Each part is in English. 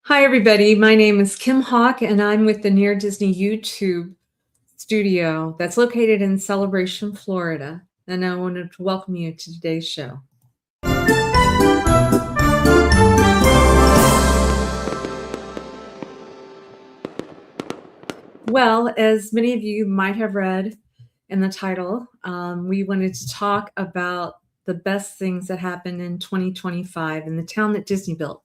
Hi, everybody. My name is Kim Hawk, and I'm with the Near Disney YouTube studio that's located in Celebration, Florida. And I wanted to welcome you to today's show. Well, as many of you might have read in the title, we wanted to talk about the best things that happened in 2025 in the town that Disney built.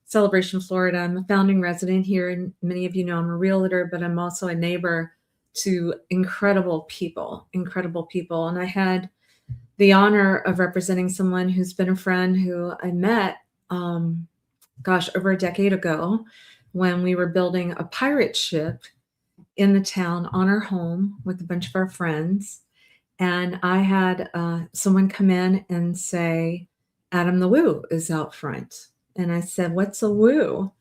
Celebration, Florida. I'm a founding resident here, and many of you know I'm a realtor, but I'm also a neighbor to incredible people. And I had the honor of representing someone who's been a friend who I met, over a decade ago when we were building a pirate ship in the town on our home with a bunch of our friends. And I had someone come in and say, Adam the Woo is out front. And I said, what's a woo?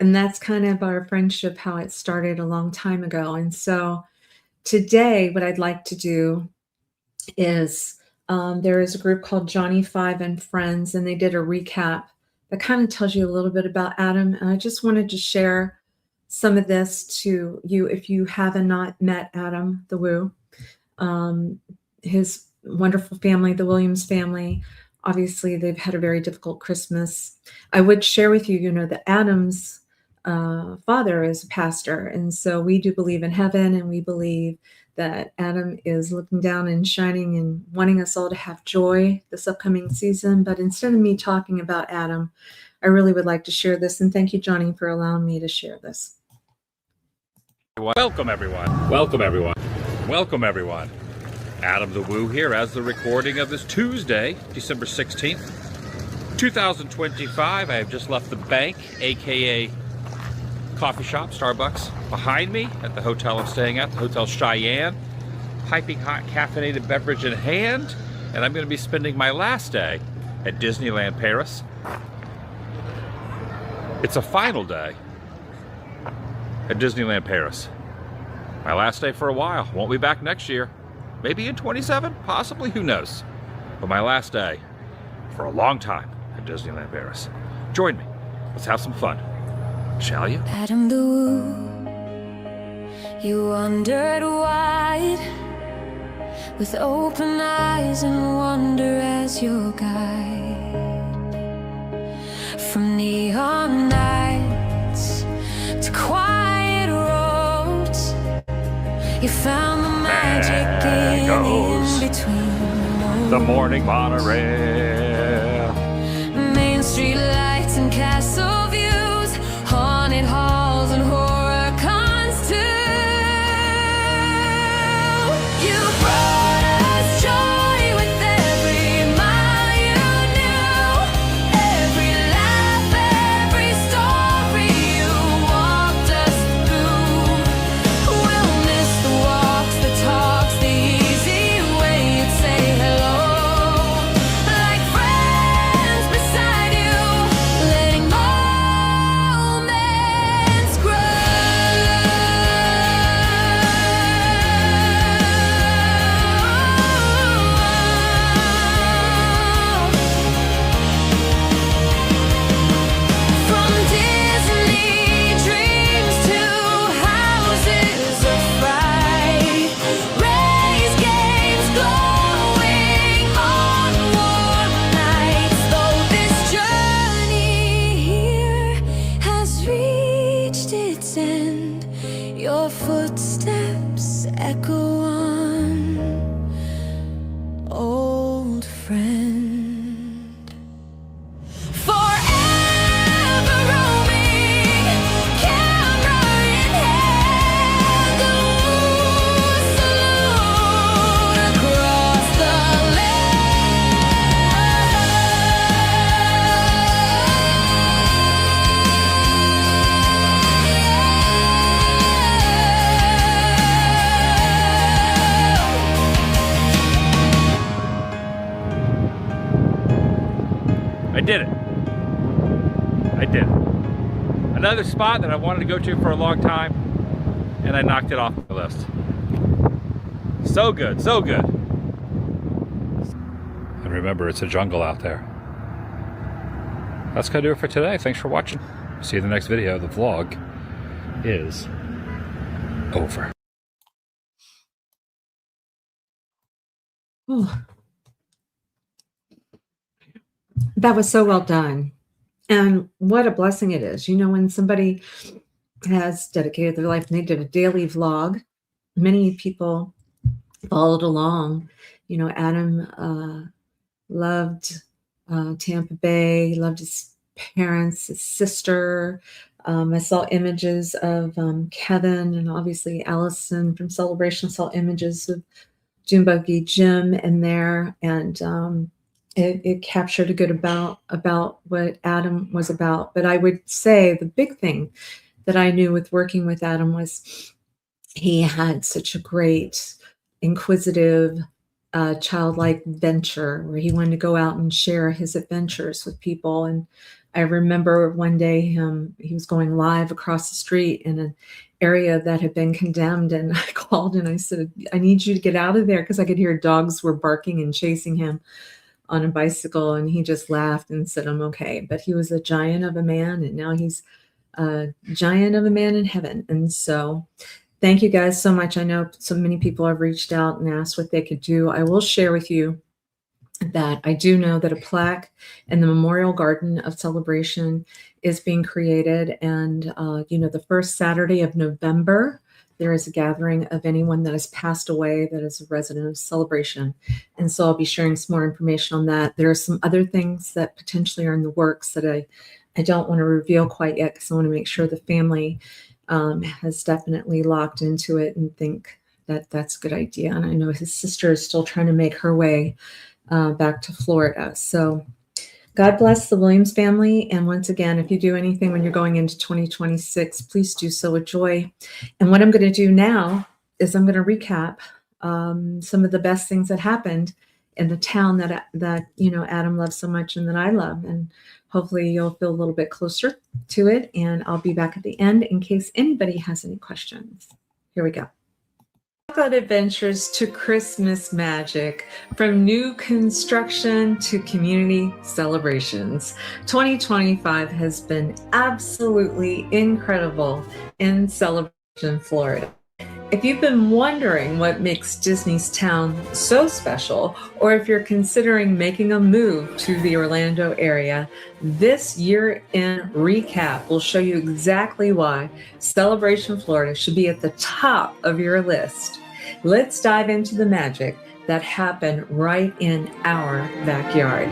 And that's kind of our friendship, how it started a long time ago. And so today, what I'd like to do is there is a group called Johnny5 and Friends, and they did a recap that kind of tells you a little bit about Adam. And I just wanted to share some of this to you if you haven't not met Adam the Woo. His wonderful family, the Williams family. Obviously, they've had a very difficult Christmas. I would share with you, that Adam's father is a pastor. And so we do believe in heaven, and we believe that Adam is looking down and shining and wanting us all to have joy this upcoming season. But instead of me talking about Adam, I really would like to share this. And thank you, Johnny, for allowing me to share this. Welcome, everyone. Welcome, everyone. Welcome, everyone. Adam the Woo here as the recording of this Tuesday, December 16th, 2025. I have just left the bank, aka coffee shop, Starbucks, behind me at the hotel I'm staying at, the Hotel Cheyenne. Piping hot caffeinated beverage in hand, and I'm going to be spending my last day at Disneyland Paris. It's a final day at Disneyland Paris. My last day for a while. Won't be back next year. Maybe in 27, possibly, who knows. But my last day for a long time at Disneyland Paris. Join me. Let's have some fun. Shall you? Adam the Woo, you wandered wide with open eyes and wonder as your guide. From neon nights to quiet roads, you found the magic in between. The morning monorail. Main Street lights and castle views, haunted halls and horror cons too. You brought us joy with every mile you knew, every laugh, every story you walked us through. We'll miss the walks, the talks, the easy way you'd say hello, like friends beside you, letting moments grow. From Disney dreams to houses of fright, raised games glowing on warm nights. Though this journey here has reached its end, your footsteps echo on, old friend. Forever roaming, camera in hand, the Woo salute across the I did it. I did it. Another spot that I wanted to go to for a long time, and I knocked it off the list. So good, so good. And remember, it's a jungle out there. That's gonna do it for today. Thanks for watching. See you in the next video. The vlog is over. Oh, that was so well done. And what a blessing it is. You know, when somebody has dedicated their life and they did a daily vlog, many people followed along. You know, Adam loved Tampa Bay, loved his parents, his sister. I saw images of Kevin, and obviously Allison from Celebration saw images of Junebuggy Jim in there, and it captured a good about what Adam was about. But I would say the big thing that I knew with working with Adam was he had such a great, inquisitive, childlike venture where he wanted to go out and share his adventures with people. And I remember one day he was going live across the street in an area that had been condemned, and I called and I said, I need you to get out of there, because I could hear dogs were barking and chasing him on a bicycle. And he just laughed and said, I'm okay. But he was a giant of a man, and now he's a giant of a man in heaven. And so thank you guys so much. I know so many people have reached out and asked what they could do. I will share with you that I do know that a plaque in the Memorial Garden of Celebration is being created. And, you know, the first Saturday of November, there is a gathering of anyone that has passed away that is a resident of Celebration. And so I'll be sharing some more information on that. There are some other things that potentially are in the works that I don't want to reveal quite yet, because I want to make sure the family has definitely locked into it and think that that's a good idea. And I know his sister is still trying to make her way back to Florida. So God bless the Williams family. And once again, if you do anything when you're going into 2026, please do so with joy. And what I'm going to do now is I'm going to recap some of the best things that happened in the town that you know, Adam loves so much and that I love. And hopefully you'll feel a little bit closer to it. And I'll be back at the end in case anybody has any questions. Here we go. About adventures to Christmas magic, from new construction to community celebrations. 2025 has been absolutely incredible in Celebration, Florida. If you've been wondering what makes Disney's town so special, or if you're considering making a move to the Orlando area, this year-end recap will show you exactly why Celebration Florida should be at the top of your list. Let's dive into the magic that happened right in our backyard.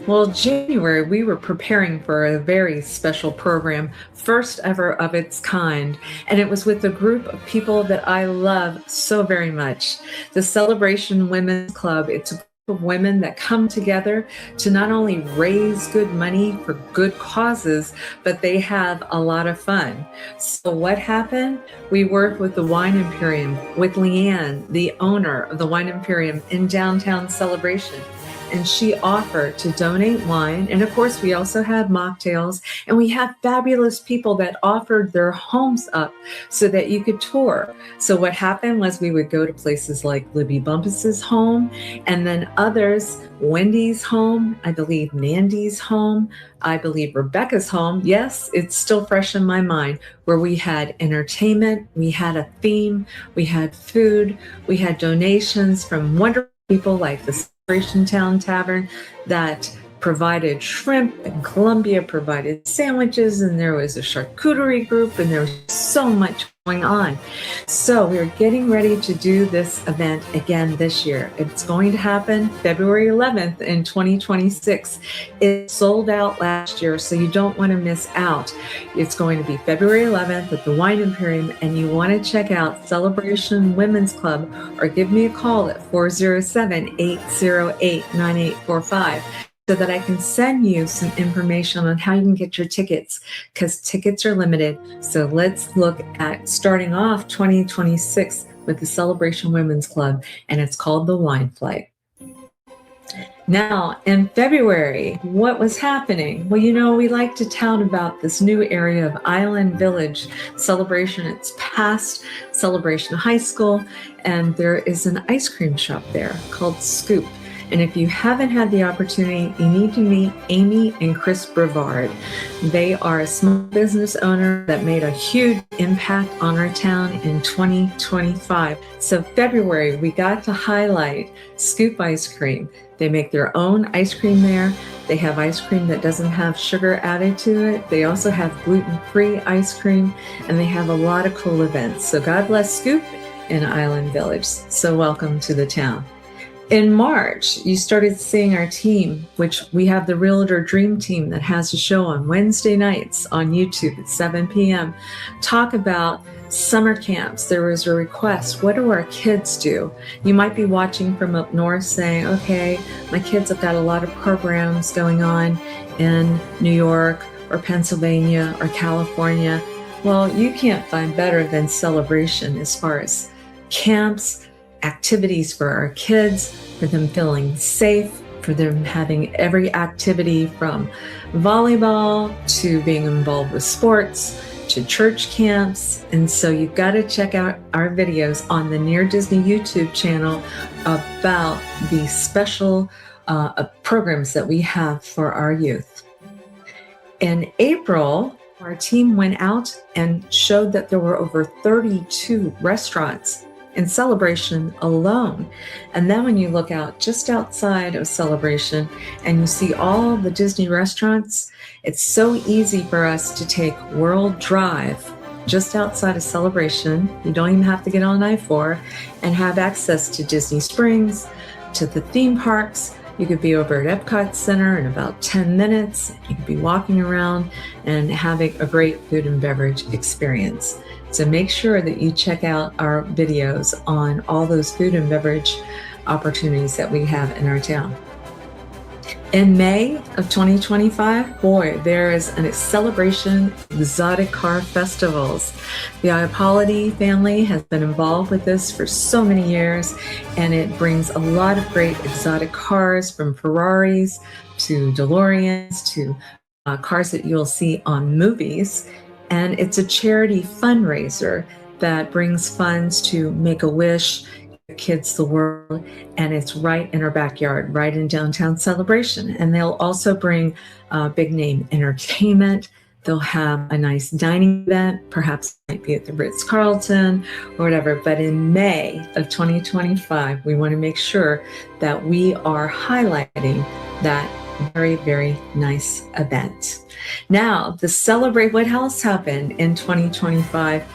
Well, January, we were preparing for a very special program, first ever of its kind, and it was with a group of people that I love so very much. The Celebration Women's Club. It's a group of women that come together to not only raise good money for good causes, but they have a lot of fun. So what happened? We worked with the Wine Imperium, with Leanne, the owner of the Wine Imperium in downtown Celebration. And she offered to donate wine. And of course, we also had mocktails, and we had fabulous people that offered their homes up so that you could tour. So what happened was we would go to places like Libby Bumpus's home, and then others, Wendy's home, I believe Nandy's home, I believe Rebecca's home. Yes, it's still fresh in my mind, where we had entertainment, we had a theme, we had food, we had donations from wonderful people like the Celebration Town Tavern that provided shrimp, and Columbia provided sandwiches, and there was a charcuterie group, and there was so much going on. So we're getting ready to do this event again this year. It's going to happen February 11th in 2026. It sold out last year, so you don't want to miss out. It's going to be February 11th at the Wine Imperium, and you want to check out Celebration Women's Club, or give me a call at 407-808-9845. so that I can send you some information on how you can get your tickets, because tickets are limited. So let's look at starting off 2026 with the Celebration Women's Club, and it's called the Wine Flight. Now, in February, what was happening? Well, we like to tout about this new area of Island Village Celebration. It's past Celebration High School, and there is an ice cream shop there called Scoop. And if you haven't had the opportunity, you need to meet Amy and Chris Brevard. They are a small business owner that made a huge impact on our town in 2025. So February, we got to highlight Scoop Ice Cream. They make their own ice cream there. They have ice cream that doesn't have sugar added to it. They also have gluten-free ice cream, and they have a lot of cool events. So God bless Scoop in Island Village. So welcome to the town. In March, you started seeing our team, which we have the Realtor Dream Team that has a show on Wednesday nights on YouTube at 7 p.m. Talk about summer camps. There was a request. What do our kids do? You might be watching from up north saying, okay, my kids have got a lot of programs going on in New York or Pennsylvania or California. Well, you can't find better than Celebration as far as camps, activities for our kids, for them feeling safe, for them having every activity from volleyball to being involved with sports to church camps. And so you've got to check out our videos on the Near Disney YouTube channel about the special programs that we have for our youth. In April, our team went out and showed that there were over 32 restaurants in Celebration alone. And then when you look out just outside of Celebration and you see all the Disney restaurants, it's so easy for us to take World Drive just outside of Celebration. You don't even have to get on I-4 and have access to Disney Springs, to the theme parks. You could be over at Epcot Center in about 10 minutes. You could be walking around and having a great food and beverage experience. So make sure that you check out our videos on all those food and beverage opportunities that we have in our town. In May of 2025, boy, there is a Celebration Exotic Car Festivals. The Iappoliti family has been involved with this for so many years, and it brings a lot of great exotic cars, from Ferraris to DeLoreans to cars that you'll see on movies. And it's a charity fundraiser that brings funds to Make-A-Wish, Give Kids the World, and it's right in our backyard, right in downtown Celebration. And they'll also bring big name entertainment. They'll have a nice dining event, perhaps it might be at the Ritz-Carlton or whatever. But in May of 2025, we want to make sure that we are highlighting that very, very nice event. Now, the Celebrate, what else happened in 2025?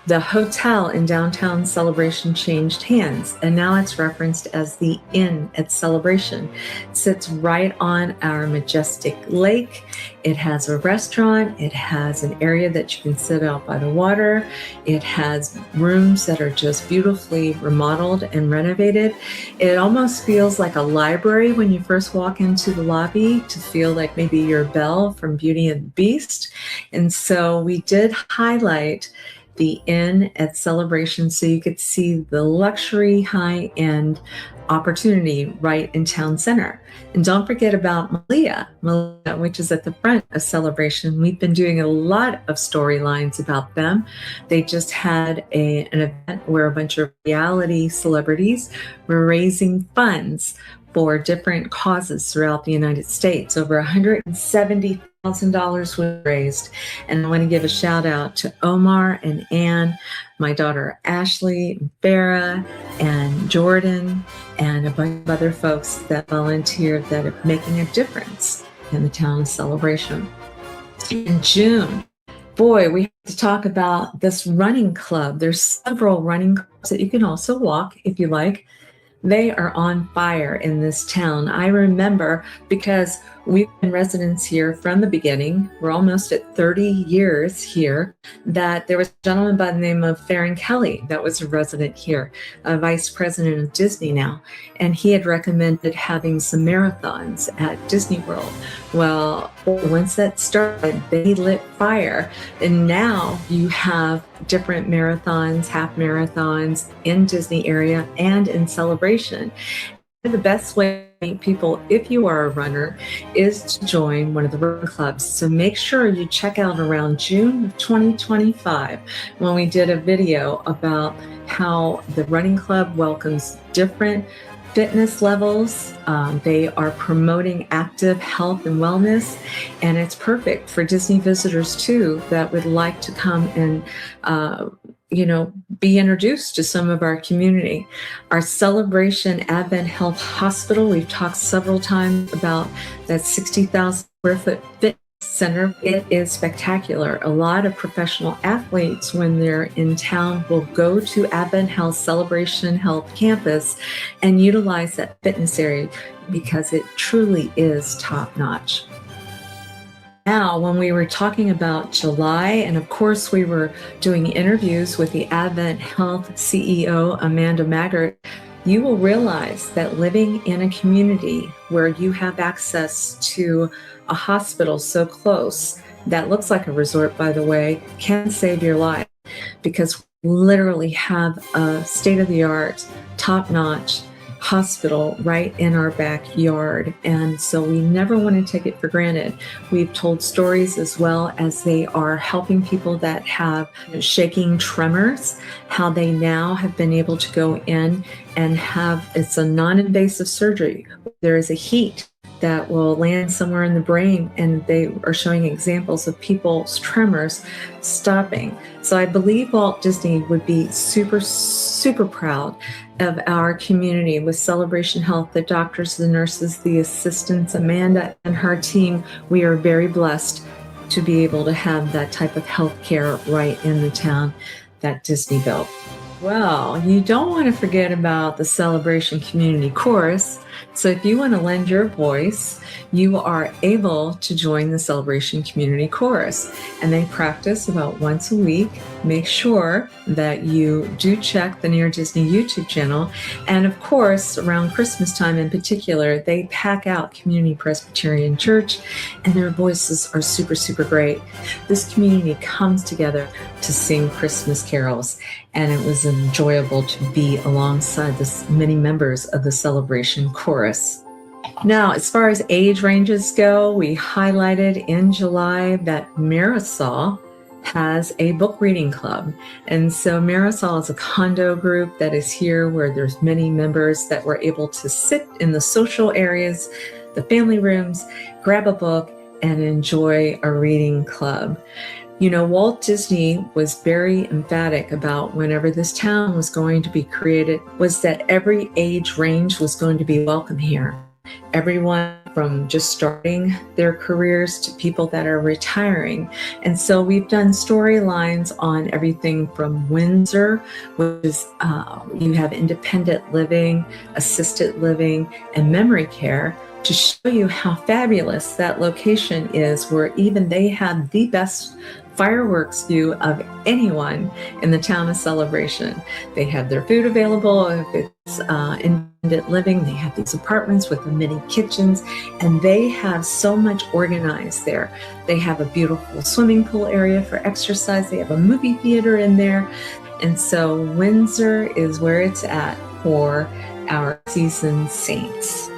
The hotel in downtown Celebration changed hands, and now it's referenced as the Inn at Celebration. It sits right on our majestic lake. It has a restaurant. It has an area that you can sit out by the water. It has rooms that are just beautifully remodeled and renovated. It almost feels like a library when you first walk into the lobby, to feel like maybe you're Belle from Beauty and the Beast. And so we did highlight the Inn at Celebration so you could see the luxury high-end opportunity right in town center. And don't forget about Malia, which is at the front of Celebration. We've been doing a lot of storylines about them. They just had an event where a bunch of reality celebrities were raising funds for different causes throughout the United States. Over $170,000 was raised. And I want to give a shout out to Omar and Ann, my daughter Ashley, Farah, and Jordan, and a bunch of other folks that volunteered that are making a difference in the town of Celebration. In June, boy, we have to talk about this running club. There's several running clubs that you can also walk if you like. They are on fire in this town. I remember, because we've been residents here from the beginning, we're almost at 30 years here, that there was a gentleman by the name of Farron Kelly that was a resident here, a vice president of Disney now, and he had recommended having some marathons at Disney World. Well, once that started, they lit fire, and now you have different marathons, half marathons in Disney area and in Celebration. The best way to meet people, if you are a runner, is to join one of the running clubs. So make sure you check out around June of 2025 when we did a video about how the running club welcomes different fitness levels. They are promoting active health and wellness, and it's perfect for Disney visitors too that would like to come and be introduced to some of our community. Our Celebration Advent Health Hospital, we've talked several times about that 60,000 square foot fitness center. It is spectacular. A lot of professional athletes, when they're in town, will go to Advent Health Celebration Health Campus and utilize that fitness area because it truly is top notch. Now, when we were talking about July, and of course we were doing interviews with the Advent Health CEO, Amanda Maggart, you will realize that living in a community where you have access to a hospital so close, that looks like a resort, by the way, can save your life, because we literally have a state-of-the-art, top-notch hospital right in our backyard. And so we never want to take it for granted. We've told stories as well as they are helping people that have shaking tremors, how they now have been able to go in and it's a non-invasive surgery. There is a heat that will land somewhere in the brain, and they are showing examples of people's tremors stopping. So I believe Walt Disney would be super, super proud of our community with Celebration Health, the doctors, the nurses, the assistants, Amanda and her team. We are very blessed to be able to have that type of health care right in the town that Disney built. Well, you don't want to forget about the Celebration Community Chorus. So if you want to lend your voice, you are able to join the Celebration Community Chorus. And they practice about once a week. Make sure that you do check the Near Disney YouTube channel. And of course, around Christmas time in particular, they pack out Community Presbyterian Church, and their voices are super, super great. This community comes together to sing Christmas carols, and it was enjoyable to be alongside many members of the Celebration Chorus. Now, as far as age ranges go, we highlighted in July that Marisol has a book reading club. And so Marisol is a condo group that is here where there's many members that were able to sit in the social areas, the family rooms, grab a book, and enjoy a reading club. You know, Walt Disney was very emphatic about whenever this town was going to be created, was that every age range was going to be welcome here. Everyone from just starting their careers to people that are retiring. And so we've done storylines on everything from Windsor, which is you have independent living, assisted living, and memory care, to show you how fabulous that location is, where even they have the best fireworks view of anyone in the town of Celebration. They have their food available. If it's independent living, they have these apartments with the mini kitchens, and they have so much organized there. They have a beautiful swimming pool area for exercise. They have a movie theater in there. And so Windsor is where it's at for our seasoned saints.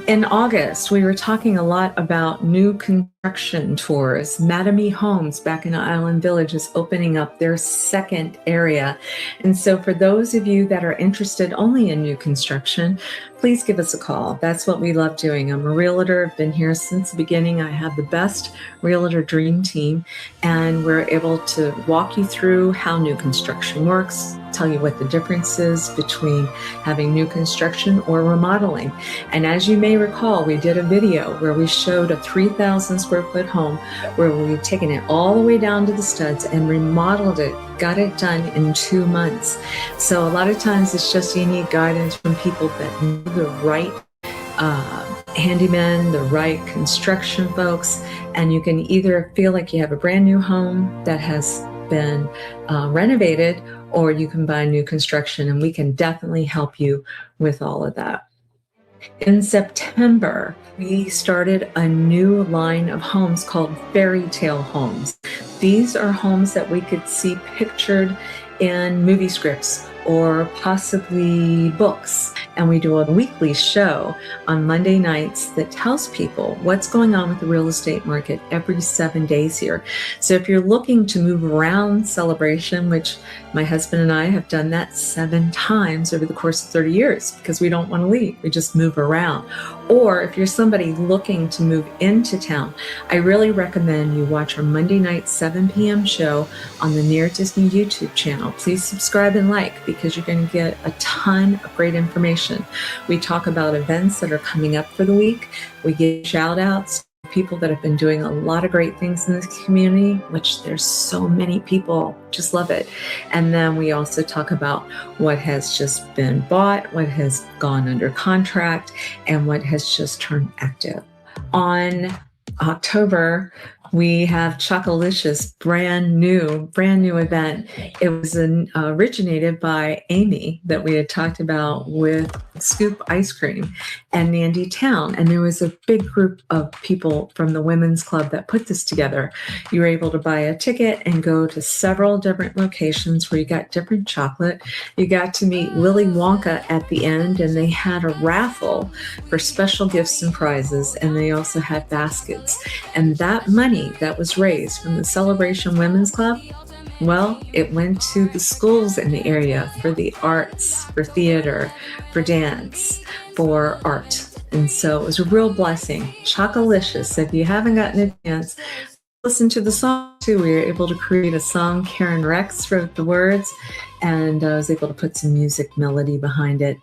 In August, we were talking a lot about new construction tours. Mattamy Homes back in Island Village is opening up their second area. And so for those of you that are interested only in new construction, please give us a call. That's what we love doing. I'm a realtor. I've been here since the beginning. I have the best realtor dream team, and we're able to walk you through how new construction works, tell you what the difference is between having new construction or remodeling. And as you may recall, we did a video where we showed a 3,000 square foot home where we've taken it all the way down to the studs and remodeled it, got it done in 2 months. So a lot of times it's just you need guidance from people that know the right handyman, the right construction folks, and you can either feel like you have a brand new home that has been renovated, or you can buy new construction, and we can definitely help you with all of that. In September, we started a new line of homes called Fairy Tale Homes. These are homes that we could see pictured in movie scripts or possibly books. And we do a weekly show on Monday nights that tells people what's going on with the real estate market every 7 days here. So if you're looking to move around Celebration, which my husband and I have done that 7 times over the course of 30 years because we don't want to leave, we just move around. Or if you're somebody looking to move into town, I really recommend you watch our Monday night 7 p.m. show on the Near Disney YouTube channel. Please subscribe and like, because you're going to get a ton of great information. We talk about events that are coming up for the week. We give shout outs to people that have been doing a lot of great things in this community, which there's so many people, just love it. And then we also talk about what has just been bought, what has gone under contract, and what has just turned active. On October, we have Chocolicious, brand new event. It was originated by Amy that we had talked about with Scoop Ice Cream and Nandy Town. And there was a big group of people from the Women's Club that put this together. You were able to buy a ticket and go to several different locations where you got different chocolate. You got to meet Willy Wonka at the end, and they had a raffle for special gifts and prizes. And they also had baskets. And that money that was raised from the Celebration Women's Club, well, it went to the schools in the area for the arts, for theater, for dance, for art. And so it was a real blessing. Chocolicious. If you haven't gotten a chance, listen to the song too. We were able to create a song. Karen Rex wrote the words, and I was able to put some music melody behind it.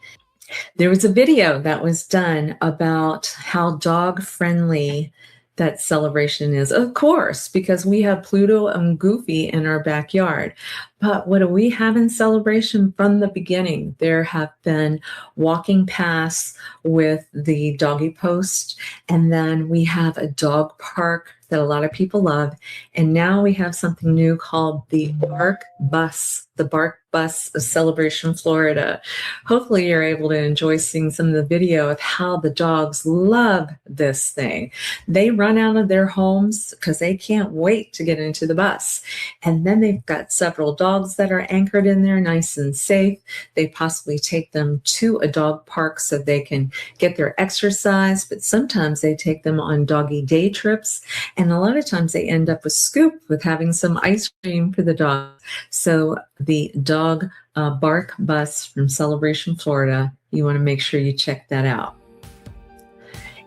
There was a video that was done about how dog-friendly that Celebration is, of course, because we have Pluto and Goofy in our backyard. But what do we have in Celebration from the beginning? There have been walking paths with the doggy post, and then we have a dog park that a lot of people love. And now we have something new called the Bark Bus, the Bark Bus of Celebration, Florida. Hopefully you're able to enjoy seeing some of the video of how the dogs love this thing. They run out of their homes because they can't wait to get into the bus. And then they've got several dogs that are anchored in there nice and safe. They possibly take them to a dog park so they can get their exercise, but sometimes they take them on doggy day trips. And a lot of times they end up with Scoop with having some ice cream for the dog. So the dog Bark Bus from Celebration, Florida, you want to make sure you check that out.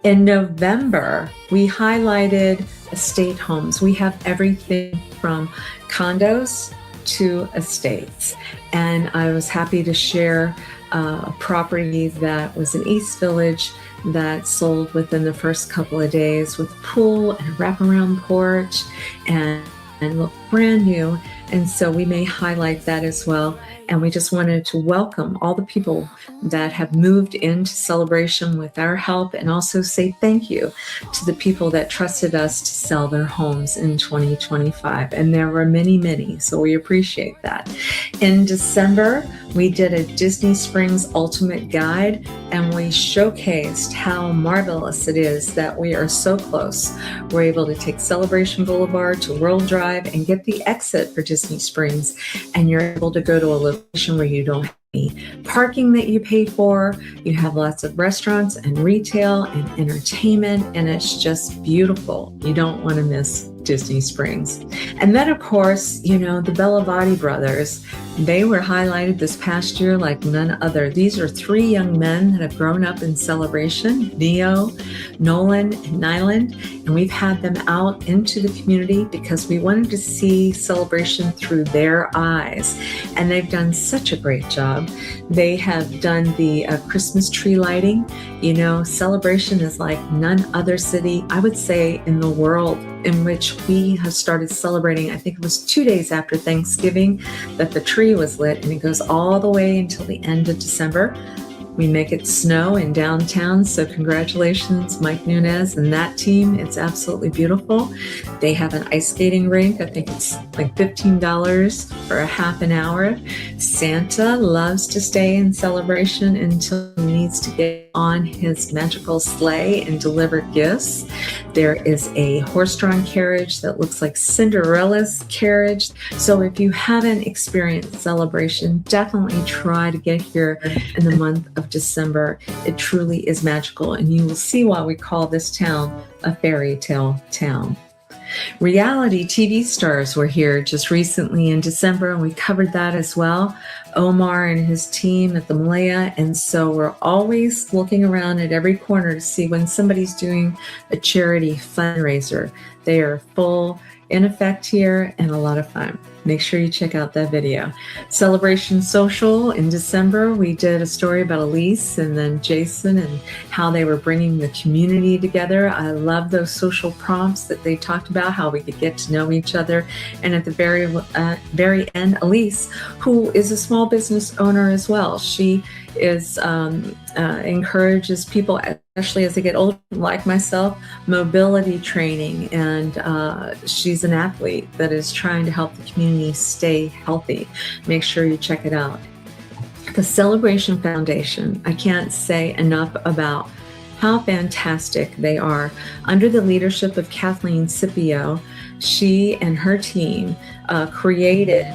In November, we highlighted estate homes. We have everything from condos to estates. And I was happy to share a property that was in East Village that sold within the first couple of days with a pool and a wraparound porch and looked brand new. And so we may highlight that as well. And we just wanted to welcome all the people that have moved into Celebration with our help, and also say thank you to the people that trusted us to sell their homes in 2025. And there were many, many, so we appreciate that. In December, we did a Disney Springs Ultimate Guide, and we showcased how marvelous it is that we are so close. We're able to take Celebration Boulevard to World Drive and get the exit for Disney Springs, and you're able to go to a location where you don't have any parking that you pay for. You have lots of restaurants and retail and entertainment, and it's just beautiful. You don't want to miss Disney Springs. And then, of course, you know, the Bellavati brothers, they were highlighted this past year like none other. These are 3 young men that have grown up in Celebration, Neo, Nolan, and Nyland, and we've had them out into the community because we wanted to see Celebration through their eyes. And they've done such a great job. They have done the Christmas tree lighting. You know, Celebration is like none other city, I would say, in the world, in which we have started celebrating. I think it was 2 days after Thanksgiving that the tree was lit, and it goes all the way until the end of December. We make it snow in downtown, so congratulations, Mike Nunez and that team. It's absolutely beautiful. They have an ice skating rink. I think it's like $15 for a half an hour. Santa loves to stay in Celebration until he needs to get on his magical sleigh and deliver gifts. There is a horse-drawn carriage that looks like Cinderella's carriage. So if you haven't experienced Celebration, definitely try to get here in the month of December. It truly is magical, and you will see why we call this town a fairy tale town. Reality TV stars were here just recently in December, and we covered that as well. Omar and his team at the Malaya, and so we're always looking around at every corner to see when somebody's doing a charity fundraiser. They are full in effect here and a lot of fun. Make sure you check out that video. Celebration Social in December, we did a story about Elise and then Jason and how they were bringing the community together. I love those social prompts that they talked about, how we could get to know each other. And at the very end, Elise, who is a small business owner as well, she is encourages people, especially as they get older, like myself, mobility training, and she's an athlete that is trying to help the community stay healthy. Make sure you check it out. The Celebration Foundation, I can't say enough about how fantastic they are. Under the leadership of Kathleen Scipio, she and her team created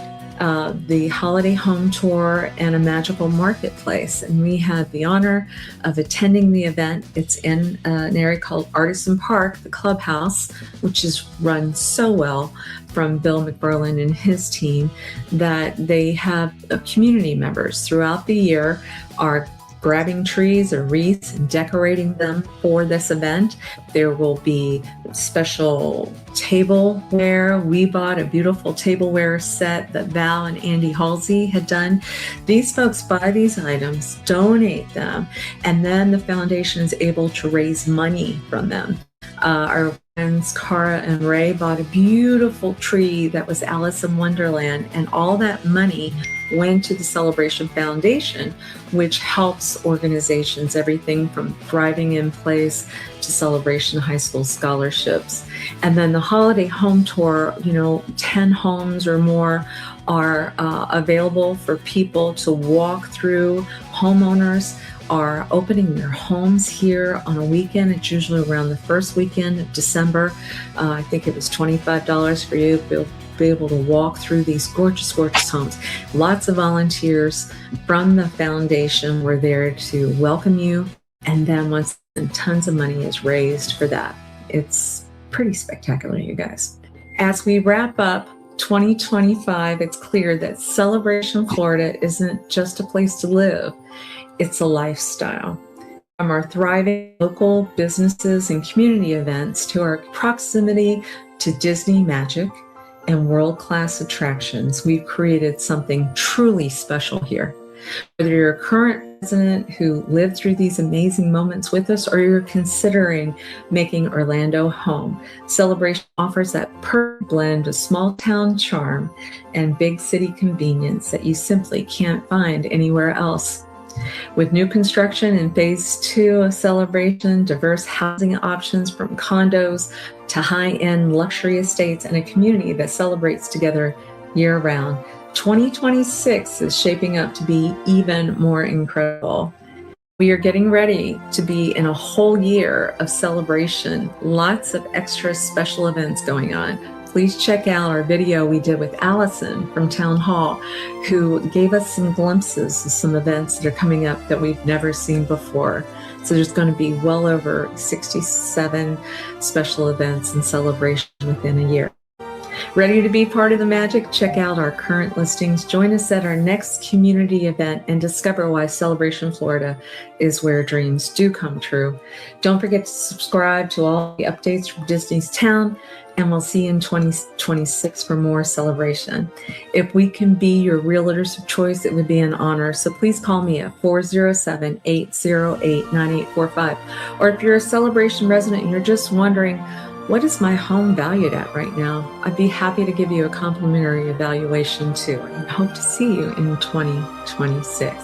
the holiday home tour and a magical marketplace. And we had the honor of attending the event. It's in an area called Artisan Park, the clubhouse, which is run so well from Bill McFarland and his team, that they have community members throughout the year are grabbing trees or wreaths and decorating them for this event. There will be special tableware. We bought a beautiful tableware set that Val and Andy Halsey had done. These folks buy these items, donate them, and then the foundation is able to raise money from them. Our friends Cara and Ray bought a beautiful tree that was Alice in Wonderland, and all that money went to the Celebration Foundation, which helps organizations, everything from Thriving in Place to Celebration High School scholarships. And then the holiday home tour, 10 homes or more are available for people to walk through. Homeowners are opening their homes here on a weekend. It's usually around the first weekend of December. I think it was $25 for you to be able to walk through these gorgeous, gorgeous homes. Lots of volunteers from the foundation were there to welcome you. And then once tons of money is raised for that. It's pretty spectacular, you guys. As we wrap up 2025, it's clear that Celebration Florida isn't just a place to live. It's a lifestyle. From our thriving local businesses and community events to our proximity to Disney magic and world-class attractions, we've created something truly special here. Whether you're a current resident who lived through these amazing moments with us, or you're considering making Orlando home, Celebration offers that perfect blend of small town charm and big city convenience that you simply can't find anywhere else. With new construction in phase 2 of Celebration, diverse housing options from condos to high-end luxury estates, and a community that celebrates together year-round, 2026 is shaping up to be even more incredible. We are getting ready to be in a whole year of celebration, lots of extra special events going on. Please check out our video we did with Allison from Town Hall, who gave us some glimpses of some events that are coming up that we've never seen before. So there's going to be well over 67 special events and celebration within a year. Ready to be part of the magic? Check out our current listings. Join us at our next community event and discover why Celebration Florida is where dreams do come true. Don't forget to subscribe to all the updates from Disney's Town, and we'll see you in 2026 for more celebration. If we can be your realtors of choice, it would be an honor. So please call me at 407-808-9845. Or if you're a Celebration resident and you're just wondering, what is my home valued at right now? I'd be happy to give you a complimentary evaluation too. I hope to see you in 2026.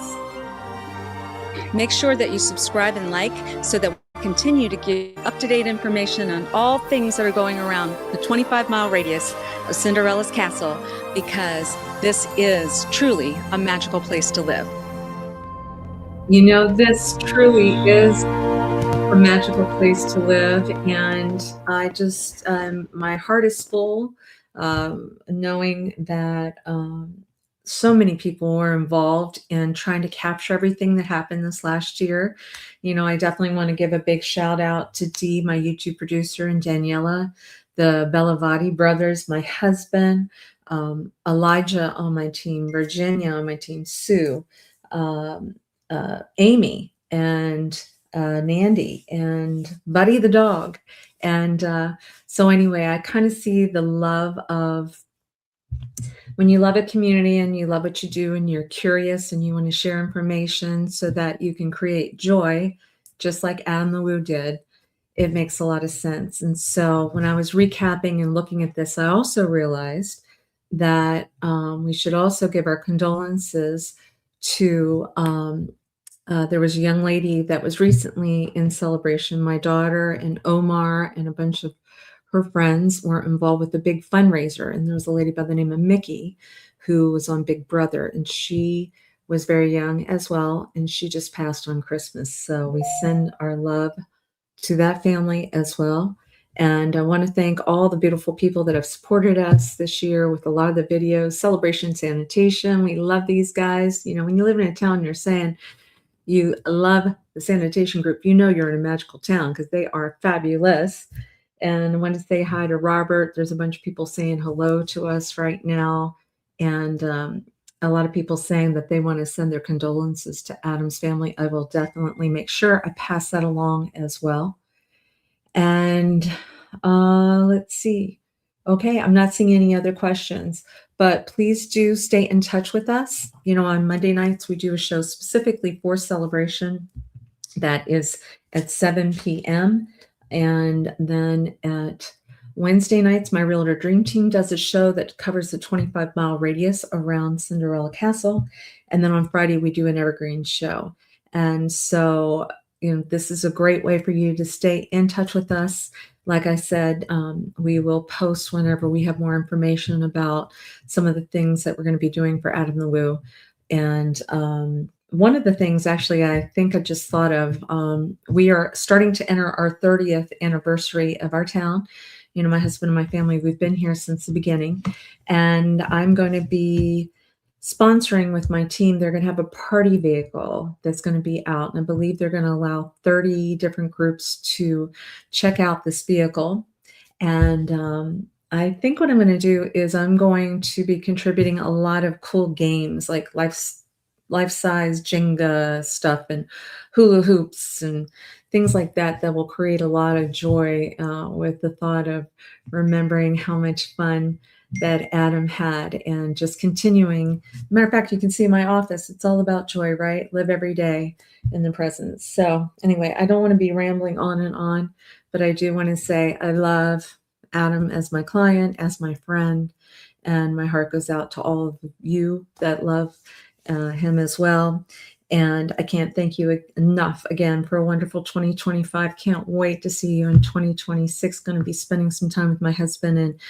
Make sure that you subscribe and like so that we continue to give up-to-date information on all things that are going around the 25-mile radius of Cinderella's castle, because this is truly a magical place to live. You know, this truly is a magical place to live, and I just, my heart is full, knowing that so many people were involved in trying to capture everything that happened this last year. You know, I definitely want to give a big shout out to Dee, my YouTube producer, and Daniela, the Bellavati brothers, my husband, Elijah on my team, Virginia on my team, Sue, um, Amy, and Nandy, and Buddy the dog. And so anyway, I kind of see the love of when you love a community and you love what you do and you're curious and you want to share information so that you can create joy, just like Adam the Woo did. It makes a lot of sense. And so when I was recapping and looking at this, I also realized that we should also give our condolences to there was a young lady that was recently in celebration. My daughter and Omar and a bunch of her friends were involved with a big fundraiser. And there was a lady by the name of Mickey who was on Big Brother. And she was very young as well. And she just passed on Christmas. So we send our love to that family as well. And I want to thank all the beautiful people that have supported us this year with a lot of the videos. Celebration Sanitation. We love these guys. You know, when you live in a town, you're saying, you love the sanitation group, you know you're in a magical town because they are fabulous. And I want to say hi to Robert. There's a bunch of people saying hello to us right now. And a lot of people saying that they want to send their condolences to Adam's family. I will definitely make sure I pass that along as well. And let's see. Okay, I'm not seeing any other questions, but please do stay in touch with us. You know, on Monday nights, we do a show specifically for celebration that is at 7 p.m. And then at Wednesday nights, my Realtor Dream Team does a show that covers the 25-mile radius around Cinderella Castle. And then on Friday, we do an evergreen show. And so, you know, this is a great way for you to stay in touch with us. Like I said, we will post whenever we have more information about some of the things that we're going to be doing for Adam the Woo. And one of the things, actually, I think I just thought of, we are starting to enter our 30th anniversary of our town. You know, my husband and my family, we've been here since the beginning. And I'm going to be sponsoring with my team. They're going to have a party vehicle that's going to be out. And I believe they're going to allow 30 different groups to check out this vehicle. And I think what I'm going to do is I'm going to be contributing a lot of cool games like life-size Jenga stuff and hula hoops and things like that that will create a lot of joy with the thought of remembering how much fun that Adam had and just continuing. Matter of fact, you can see my office. It's all about joy, right? Live every day in the present. So anyway, I don't want to be rambling on, but I do want to say I love Adam as my client, as my friend, and my heart goes out to all of you that love him as well. And I can't thank you enough again for a wonderful 2025. Can't wait to see you in 2026. Going to be spending some time with my husband and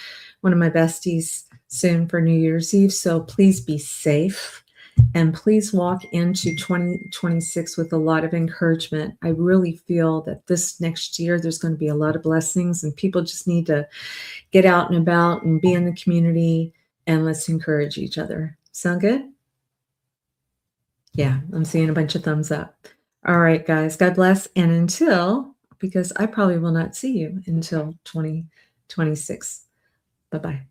one of my besties soon for New Year's Eve. So please be safe and please walk into 2026 with a lot of encouragement. I really feel that this next year, there's going to be a lot of blessings and people just need to get out and about and be in the community and let's encourage each other. Sound good? Yeah, I'm seeing a bunch of thumbs up. All right, guys, God bless. And until, because I probably will not see you until 2026. Bye-bye.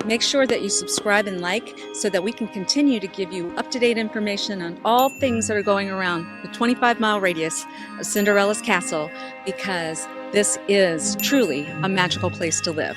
Make sure that you subscribe and like so that we can continue to give you up-to-date information on all things that are going around the 25-mile radius of Cinderella's castle, because this is truly a magical place to live.